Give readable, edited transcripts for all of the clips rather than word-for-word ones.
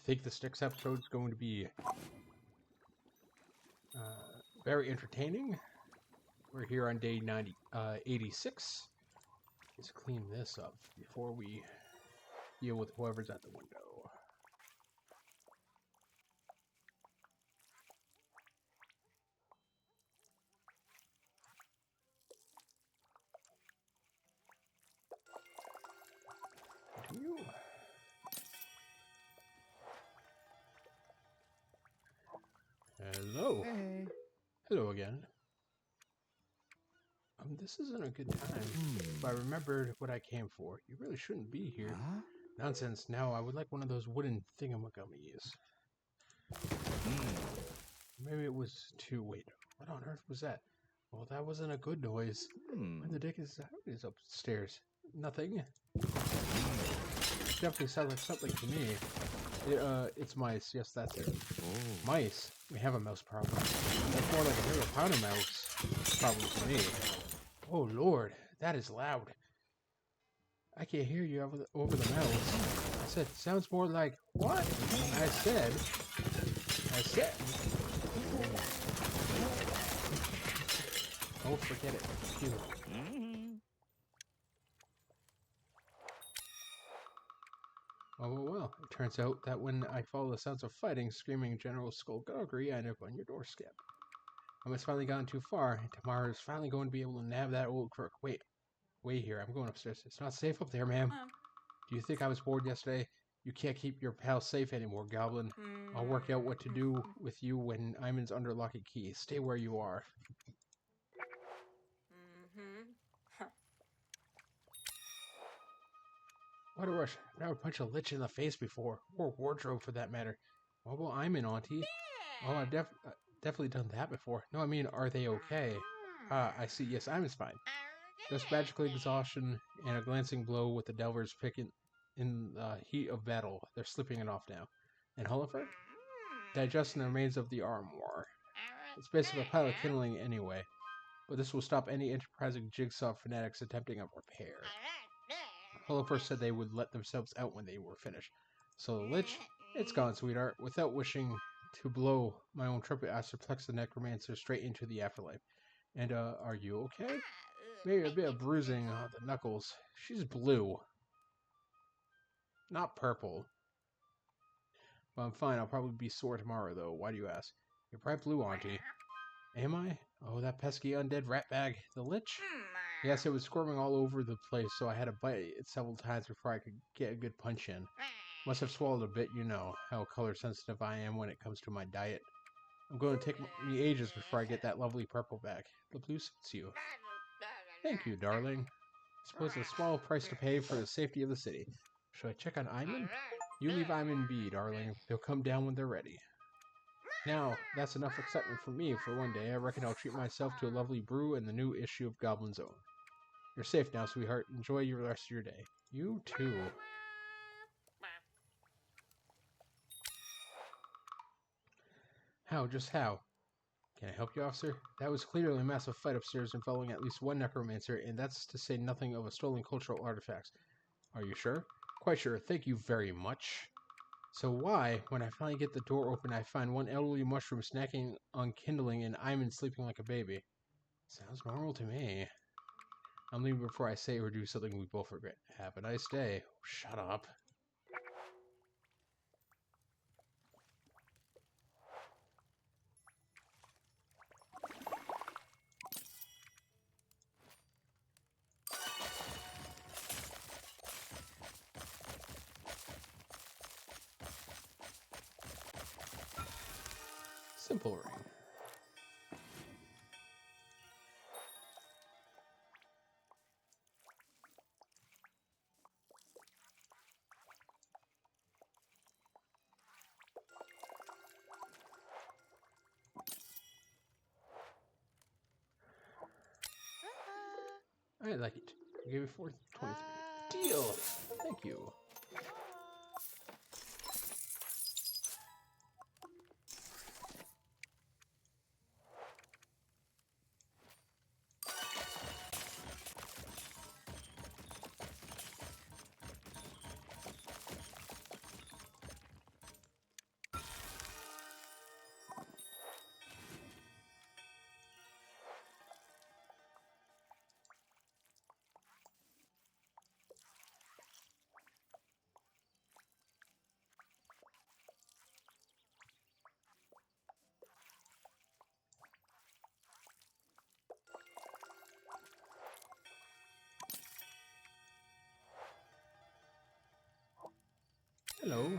think this next episode is going to be very entertaining. We're here on day 86. Let's clean this up before we deal with whoever's at the window. Continue. Hello. Hey. Hello again. This isn't a good time. If I remembered what I came for, you really shouldn't be here. Huh? Nonsense. Now, I would like one of those wooden thingamagummies. Maybe it was too... Wait, what on earth was that? Well, that wasn't a good noise. What the dick is upstairs? Nothing. Definitely sounds like something to me. It's mice. Yes, that's it. Oh. Mice? We have a mouse problem. That's more like a real pound of mouse problem to me. Oh, Lord, that is loud. I can't hear you over the mouse. I said, sounds more like, what? I said. Oh, forget it. Phew. Well, it turns out that when I follow the sounds of fighting, screaming, general skullduggery, I end up on your doorstep. I must finally gotten too far, and tomorrow is finally going to be able to nab that old crook. Wait here, I'm going upstairs. It's not safe up there, ma'am. Do you think I was bored yesterday? You can't keep your pal safe anymore, Goblin. I'll work out what to do with you when Aimon's under lock and key. Stay where you are. What a rush. I would punch a lich in the face before, or wardrobe for that matter. What about Aimon, Auntie? Oh, I've definitely done that before. No, I mean, are they okay? Ah, I see. Yes, Aimon's fine. Just magical exhaustion and a glancing blow with the Delvers picking in the heat of battle. They're slipping it off now. And Hullifer? Digesting the remains of the armoire. It's basically a pile of kindling anyway. But this will stop any enterprising jigsaw fanatics attempting a repair. Hullifer said they would let themselves out when they were finished. So the lich, it's gone, sweetheart. Without wishing to blow my own trumpet, I suplex the necromancer straight into the afterlife. And, are you okay? Maybe a bit of bruising on the knuckles. She's blue. Not purple. Well, I'm fine. I'll probably be sore tomorrow, though. Why do you ask? You're bright blue, Auntie. Am I? Oh, that pesky undead rat bag. The lich? Yes, it was squirming all over the place, so I had to bite it several times before I could get a good punch in. Must have swallowed a bit, you know, how color sensitive I am when it comes to my diet. I'm going to take me ages before I get that lovely purple back. The blue suits you. Thank you, darling. I suppose it's a small price to pay for the safety of the city. Should I check on Aimon? You leave Aimon be, darling. They'll come down when they're ready. Now, that's enough excitement for me for one day. I reckon I'll treat myself to a lovely brew and the new issue of Goblin's Own. You're safe now, sweetheart. Enjoy the rest of your day. You too. How? Just how? Can I help you, officer? That was clearly a massive fight upstairs involving at least one necromancer, and that's to say nothing of a stolen cultural artifacts. Are you sure? Quite sure. Thank you very much. So why, when I finally get the door open, I find one elderly mushroom snacking on kindling and Aimon sleeping like a baby? Sounds normal to me. I'm leaving before I say or do something we both regret. Have a nice day. Shut up. Simple ring. I like it. I gave it 423. Deal! Thank you. Hello,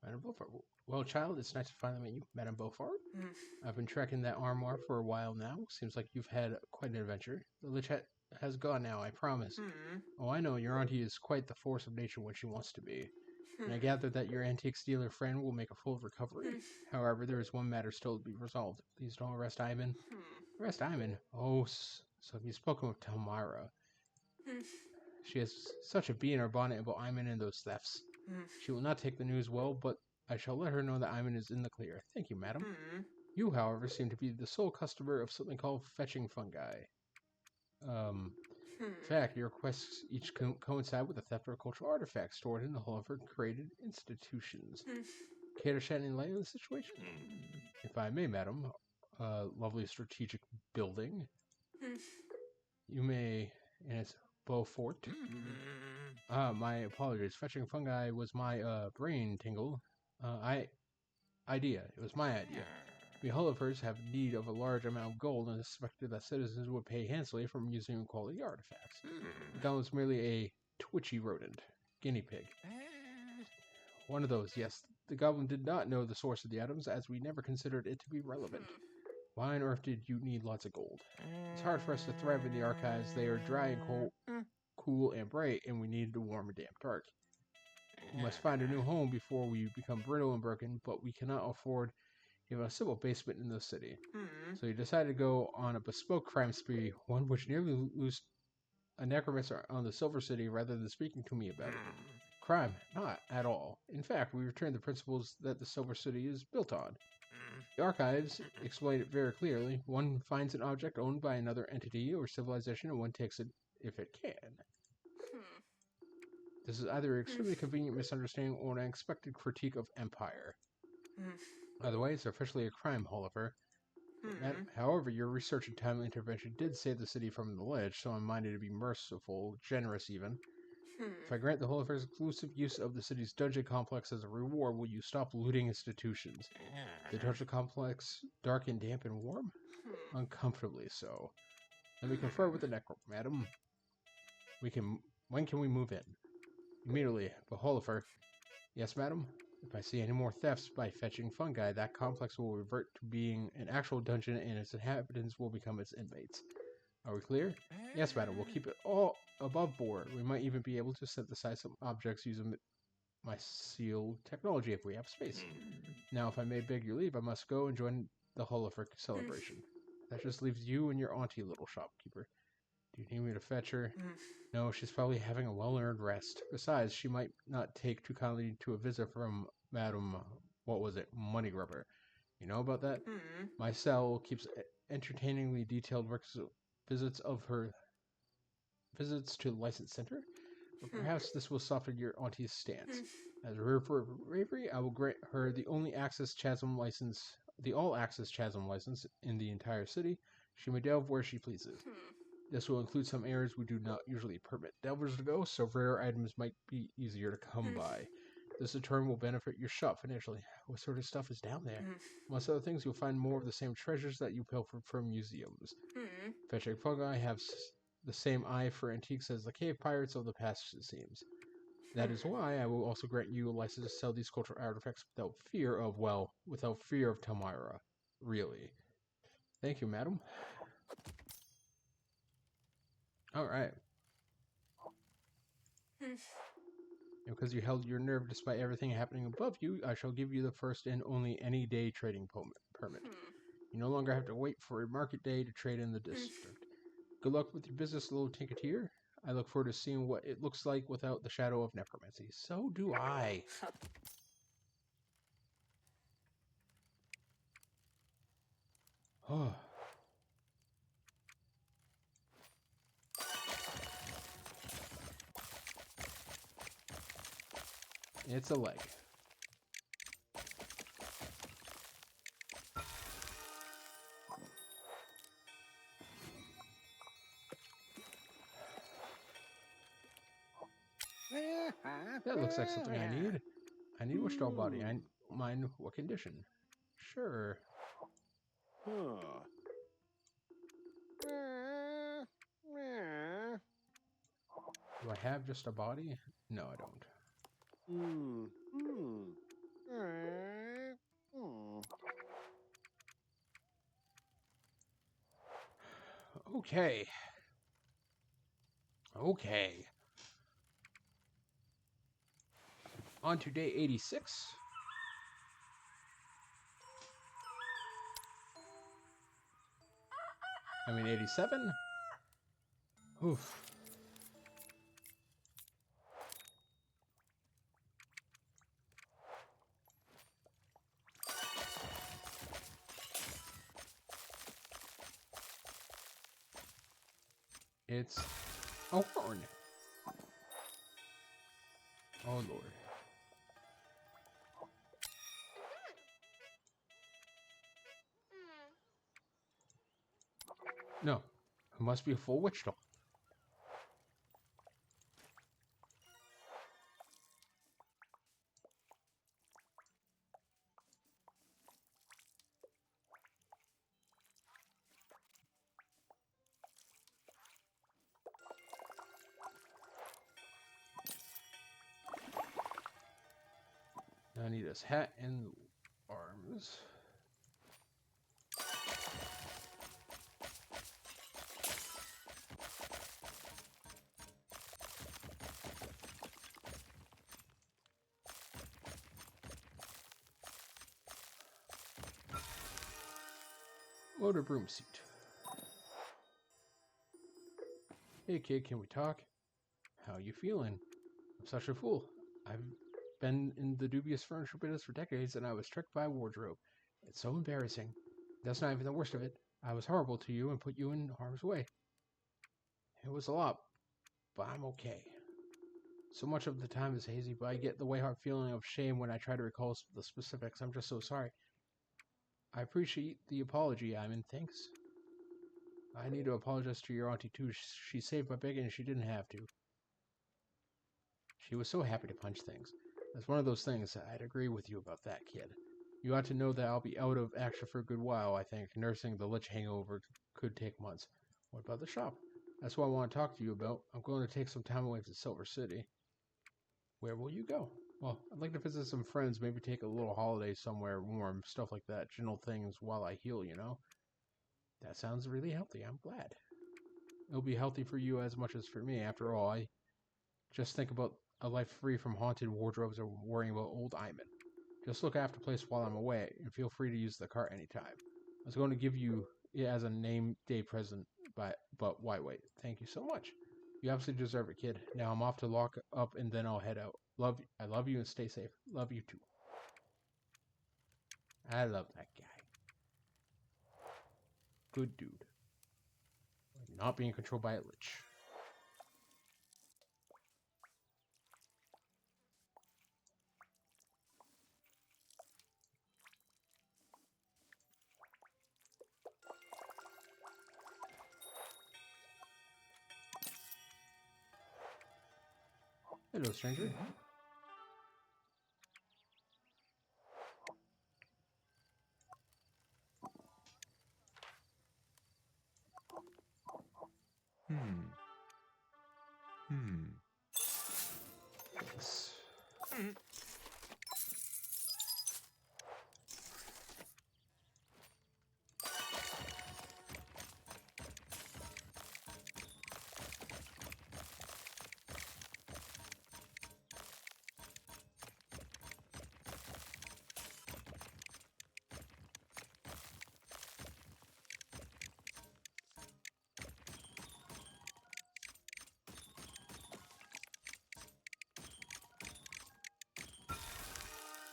Madame Beaufort. Well, child, it's nice to finally meet you, Madame Beaufort. I've been tracking that armoire for a while now. Seems like you've had quite an adventure. The Lich has gone now, I promise. Oh, I know, your auntie is quite the force of nature when she wants to be. And I gather that your antique dealer friend will make a full recovery. However, there is one matter still to be resolved. Please don't arrest Aimon. Arrest Aimon? Oh, so you've spoken with Tamara. She has such a bee in her bonnet about Aimon and those thefts. She will not take the news well, but I shall let her know that Aimon is in the clear. Thank you, madam. You, however, seem to be the sole customer of something called fetching fungi. In fact, your requests each coincide with the theft of cultural artifacts stored in the Hall of her created institutions. Care to shed any light on the situation? If I may, madam, lovely strategic building. You may, and it's Beaufort. My apologies. Fetching fungi was my brain tingle. It was my idea. We Hullifers have need of a large amount of gold and suspected that citizens would pay handsomely for museum quality artifacts. The goblin was merely a twitchy rodent. Guinea pig. One of those, yes. The goblin did not know the source of the items, as we never considered it to be relevant. Why on earth did you need lots of gold? It's hard for us to thrive in the archives. They are dry and cool and bright, and we need the warm and damp dark. We must find a new home before we become brittle and broken, but we cannot afford even a simple basement in the city. So you decided to go on a bespoke crime spree, one which nearly loosed a necromancer on the Silver City rather than speaking to me about it. Crime? Not at all. In fact, we returned the principles that the Silver City is built on. The archives explain it very clearly. One finds an object owned by another entity or civilization, and one takes it if it can. This is either an extremely convenient misunderstanding or an unexpected critique of empire. Either way, it's officially a crime, Oliver. However, your research and timely intervention did save the city from the lich, so I'm minded to be merciful, generous even. If I grant the Oliver's exclusive use of the city's dungeon complex as a reward, will you stop looting institutions? The dungeon complex dark and damp and warm? Uncomfortably so. Let me confer with the necro, madam. When can we move in? Immediately, but Oliver. Yes, madam? If I see any more thefts by fetching fungi, that complex will revert to being an actual dungeon and its inhabitants will become its inmates. Are we clear? Yes, madam. We'll keep it all above board. We might even be able to synthesize some objects using my sealed technology if we have space. Now, if I may beg your leave, I must go and join the Hullifer celebration. That just leaves you and your auntie, little shopkeeper. Do you need me to fetch her? No, she's probably having a well-earned rest. Besides, she might not take too kindly to a visit from Madam, Money Grubber. You know about that? My cell keeps entertainingly detailed visits to the licensed center. But perhaps this will soften your auntie's stance. As a reward for bravery, I will grant her the all-access chasm license in the entire city. She may delve where she pleases. This will include some areas we do not usually permit delvers to go, so rare items might be easier to come by. This in turn will benefit your shop financially. What sort of stuff is down there? Amongst other things, you'll find more of the same treasures that you pilfered from museums. Fetching fungi have the same eye for antiques as the cave pirates of the past, it seems. That is why I will also grant you a license to sell these cultural artifacts without fear of Tamara. Really. Thank you, madam. Alright. Because you held your nerve despite everything happening above you, I shall give you the first and only any day trading permit. You no longer have to wait for a market day to trade in the district. Good luck with your business, little tinketeer. I look forward to seeing what it looks like without the shadow of necromancy. So do I. Oh. It's a leg. That looks like something I need. I need a straw body. I mind what condition. Sure. Do I have just a body? No, I don't. Okay. Okay. On to day 86. I mean 87. Oof. It's a horn. Oh, Lord. No. It must be a full witch doll. Now I need this hat and arms. Motor broom suit. Hey kid, can we talk? How you feeling? I'm such a fool. I've been in the dubious furniture business for decades and I was tricked by a wardrobe. It's so embarrassing. That's not even the worst of it. I was horrible to you and put you in harm's way. It was a lot, but I'm okay. So much of the time is hazy, but I get the way-heart feeling of shame when I try to recall the specifics. I'm just so sorry. I appreciate the apology, Aimon. Thanks. I need to apologize to your auntie, too. She saved my bacon and she didn't have to. She was so happy to punch things. That's one of those things. I'd agree with you about that, kid. You ought to know that I'll be out of action for a good while, I think. Nursing the lich hangover could take months. What about the shop? That's what I want to talk to you about. I'm going to take some time away to Silver City. Where will you go? Well, I'd like to visit some friends, maybe take a little holiday somewhere warm, stuff like that. General things while I heal, you know? That sounds really healthy. I'm glad. It'll be healthy for you as much as for me. After all, I just think about a life free from haunted wardrobes or worrying about old Aimon. Just look after the place while I'm away, and feel free to use the cart anytime. I was going to give you it as a name day present, but why wait? Thank you so much. You absolutely deserve it, kid. Now I'm off to lock up, and then I'll head out. I love you, and stay safe. Love you too. I love that guy. Good dude. Not being controlled by a lich. Hello, stranger. Thanks.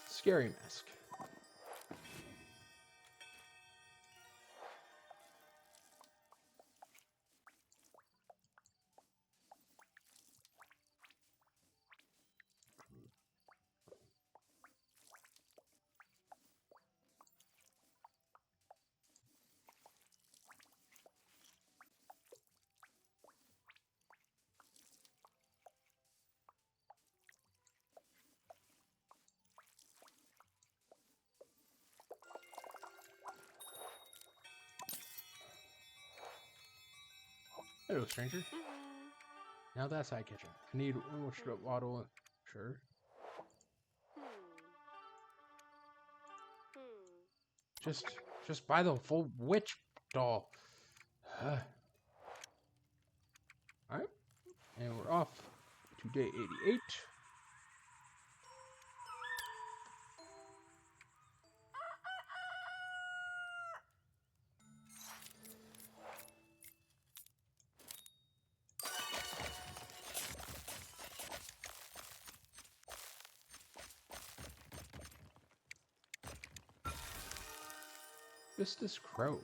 Scary mask. Hello, stranger. Now that's eye catching. I need one more strip bottle. Sure. Just buy the full witch doll. Alright. And we're off to day 88. This crow.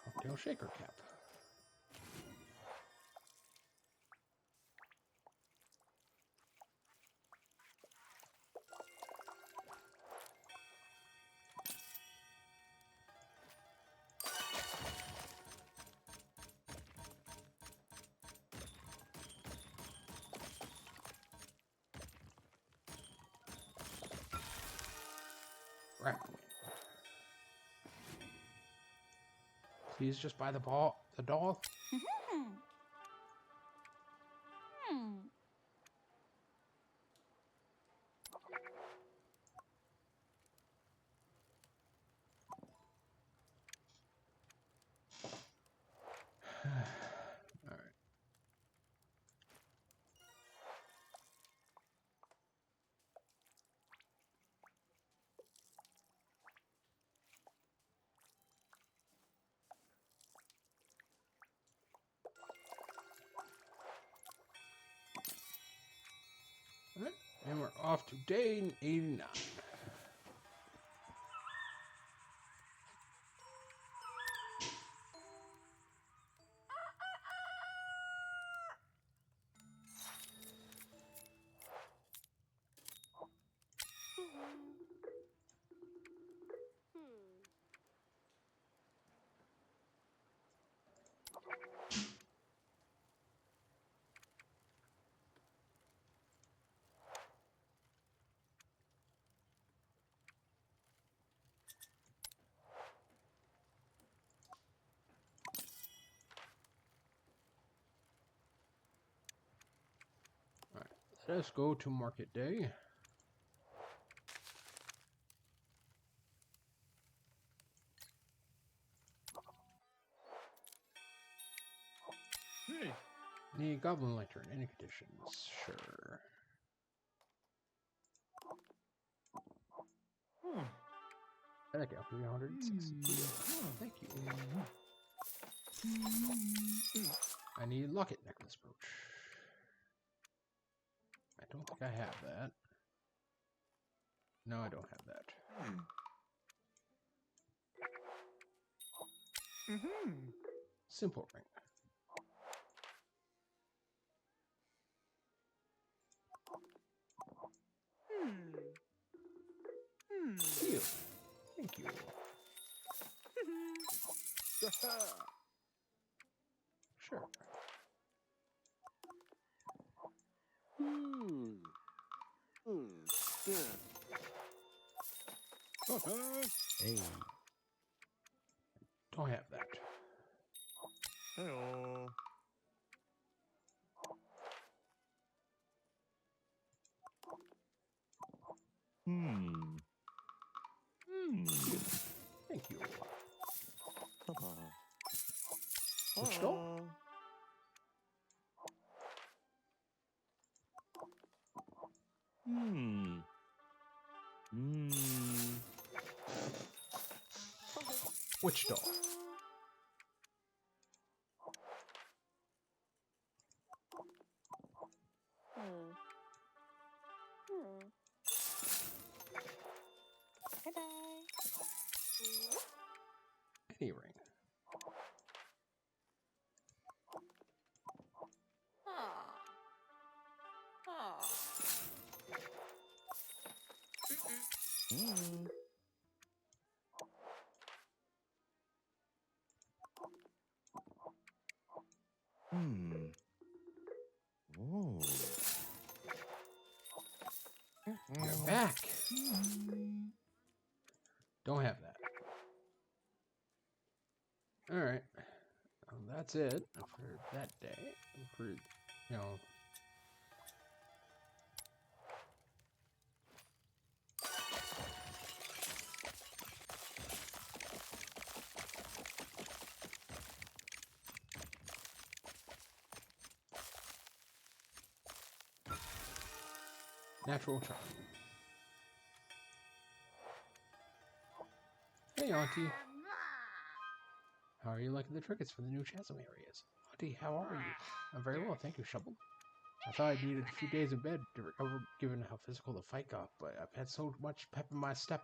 Cocktail shaker cap. Right. Please just buy the doll. All right. All right. And we're off to day 89. All right. Let's go to market day. Hey. Need goblin lantern. Any conditions? Sure. Thank you. 360. Thank you. I need locket necklace brooch. I don't think I have that. No, I don't have that. Simple ring. Seal. Thank you. Sure. Hey. Don't have that. Hello. Thank you. Which door? Which door? Any ring. You're back. Don't have that. Alright. That's it for that day. For, you know... Natural charm. Hey, Auntie. How are you liking the trinkets for the new chasm areas? Auntie, how are you? I'm very well, thank you, Shovel. I thought I needed a few days in bed to recover given how physical the fight got, but I've had so much pep in my step,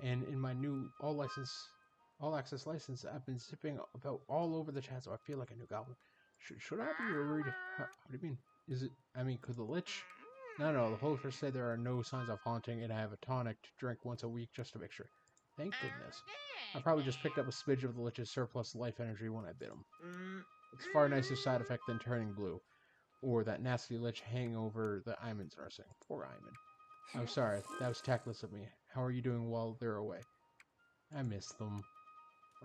and in my new all-access license, I've been zipping about all over the chasm. I feel like a new goblin. Should I be worried? What do you mean? Could the lich? No, the Holy First said there are no signs of haunting, and I have a tonic to drink once a week just to make sure. Thank goodness. I probably just picked up a smidge of the lich's surplus life energy when I bit him. It's far nicer side effect than turning blue, or that nasty lich hangover that Aimon's nursing. Poor Aimon. I'm sorry, that was tactless of me. How are you doing while they're away? I miss them.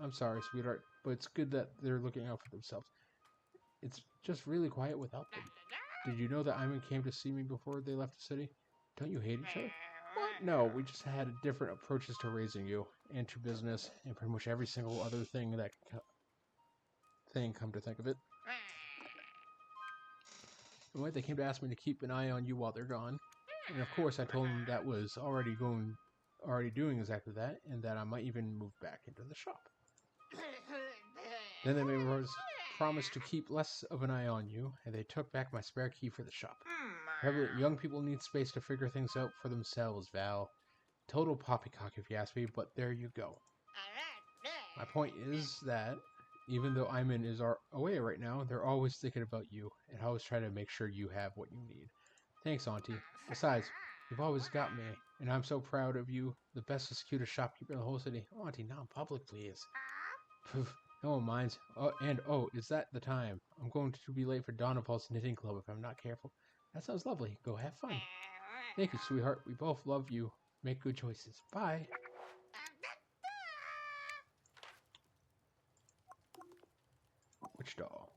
I'm sorry, sweetheart, but it's good that they're looking out for themselves. It's just really quiet without them. Did you know that Aimon came to see me before they left the city? Don't you hate each other? What? No, we just had different approaches to raising you, and to business, and pretty much every single other thing that come to think of it. Anyway, they came to ask me to keep an eye on you while they're gone, and of course I told them that was already doing exactly that, and that I might even move back into the shop. Then they made me promise to keep less of an eye on you, and they took back my spare key for the shop. Young people need space to figure things out for themselves, Val. Total poppycock if you ask me, but there you go. My point is that, even though Aimon is away right now, they're always thinking about you, and always try to make sure you have what you need. Thanks, Auntie. Besides, you've always got me, and I'm so proud of you, the bestest, cutest shopkeeper in the whole city. Auntie, not in public, please. No one minds. Is that the time? I'm going to be late for Donna Paul's knitting club if I'm not careful. That sounds lovely. Go have fun. Thank you, sweetheart. We both love you. Make good choices. Bye. Which doll?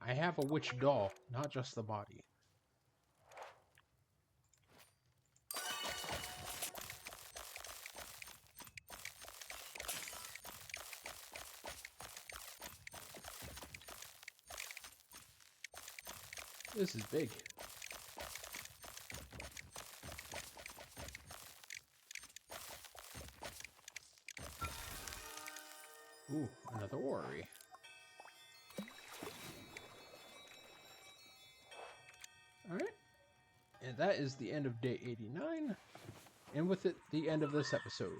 I have a witch doll, not just the body. This is big. Ooh, another orrery. Alright. And that is the end of day 89. And with it, the end of this episode.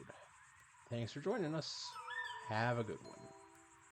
Thanks for joining us. Have a good one.